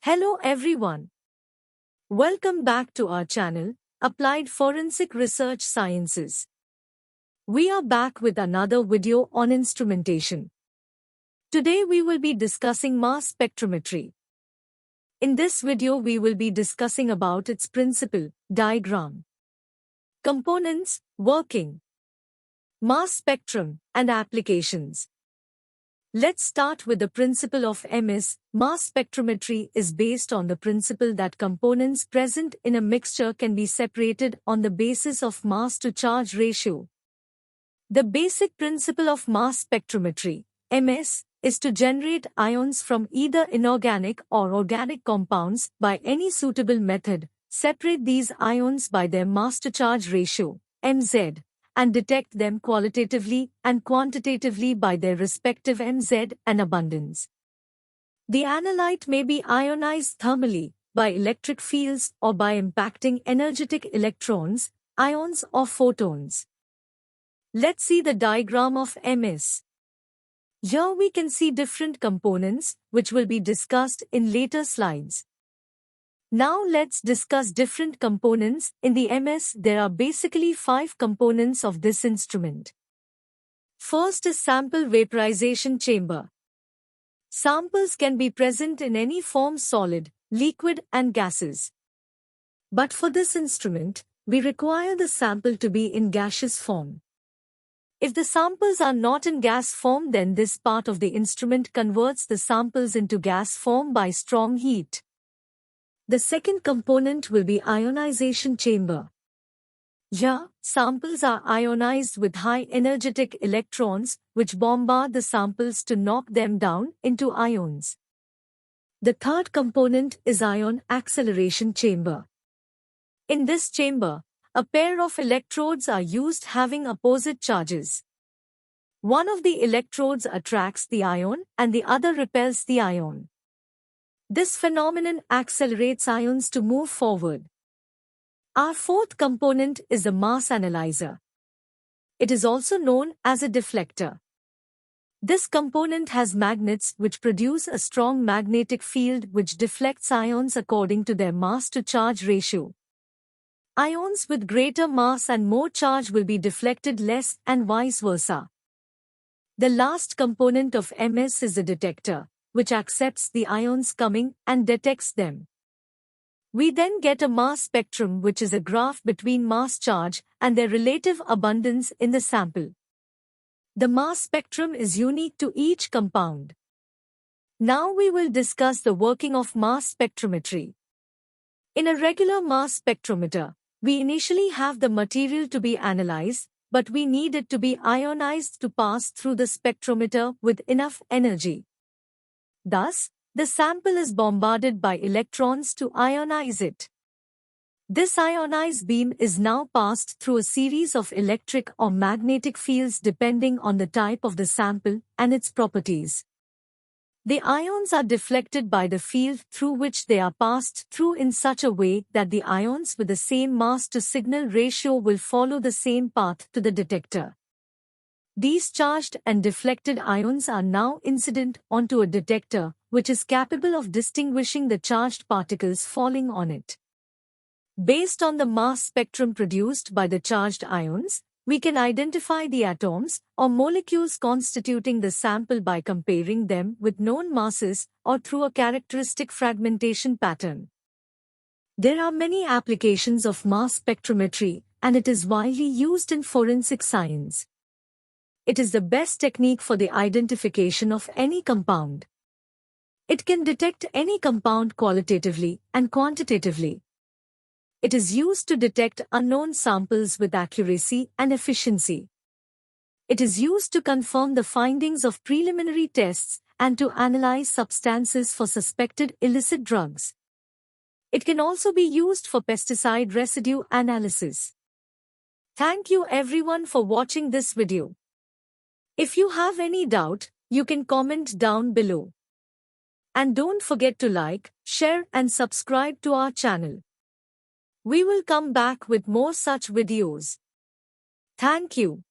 Hello everyone. Welcome back to our channel, Applied Forensic Research Sciences. We are back with another video on instrumentation. Today we will be discussing mass spectrometry. In this video we will be discussing about its principle, diagram, components, working, mass spectrum, and applications. Let's start with the principle of MS. Mass spectrometry is based on the principle that components present in a mixture can be separated on the basis of mass-to-charge ratio. The basic principle of mass spectrometry, MS, is to generate ions from either inorganic or organic compounds by any suitable method, separate these ions by their mass-to-charge ratio, MZ, and detect them qualitatively and quantitatively by their respective MZ and abundance. The analyte may be ionized thermally, by electric fields or by impacting energetic electrons, ions or photons. Let's see the diagram of MS. Here we can see different components, which will be discussed in later slides. Now let's discuss different components. In the MS, there are basically 5 components of this instrument. First is sample vaporization chamber. Samples can be present in any form: solid, liquid, and gases. But for this instrument, we require the sample to be in gaseous form. If the samples are not in gas form, then this part of the instrument converts the samples into gas form by strong heat. The second component will be ionization chamber. Here, samples are ionized with high energetic electrons, which bombard the samples to knock them down into ions. The third component is ion acceleration chamber. In this chamber, a pair of electrodes are used having opposite charges. One of the electrodes attracts the ion and the other repels the ion. This phenomenon accelerates ions to move forward. Our fourth component is the mass analyzer. It is also known as a deflector. This component has magnets which produce a strong magnetic field which deflects ions according to their mass-to-charge ratio. Ions with greater mass and more charge will be deflected less and vice versa. The last component of MS is the detector, which accepts the ions coming and detects them. We then get a mass spectrum, which is a graph between mass charge and their relative abundance in the sample. The mass spectrum is unique to each compound. Now we will discuss the working of mass spectrometry. In a regular mass spectrometer, we initially have the material to be analyzed, but we need it to be ionized to pass through the spectrometer with enough energy. Thus, the sample is bombarded by electrons to ionize it. This ionized beam is now passed through a series of electric or magnetic fields depending on the type of the sample and its properties. The ions are deflected by the field through which they are passed through in such a way that the ions with the same mass-to-signal ratio will follow the same path to the detector. These charged and deflected ions are now incident onto a detector, which is capable of distinguishing the charged particles falling on it. Based on the mass spectrum produced by the charged ions, we can identify the atoms or molecules constituting the sample by comparing them with known masses or through a characteristic fragmentation pattern. There are many applications of mass spectrometry, and it is widely used in forensic science. It is the best technique for the identification of any compound. It can detect any compound qualitatively and quantitatively. It is used to detect unknown samples with accuracy and efficiency. It is used to confirm the findings of preliminary tests and to analyze substances for suspected illicit drugs. It can also be used for pesticide residue analysis. Thank you everyone for watching this video. If you have any doubt, you can comment down below. And don't forget to like, share and subscribe to our channel. We will come back with more such videos. Thank you.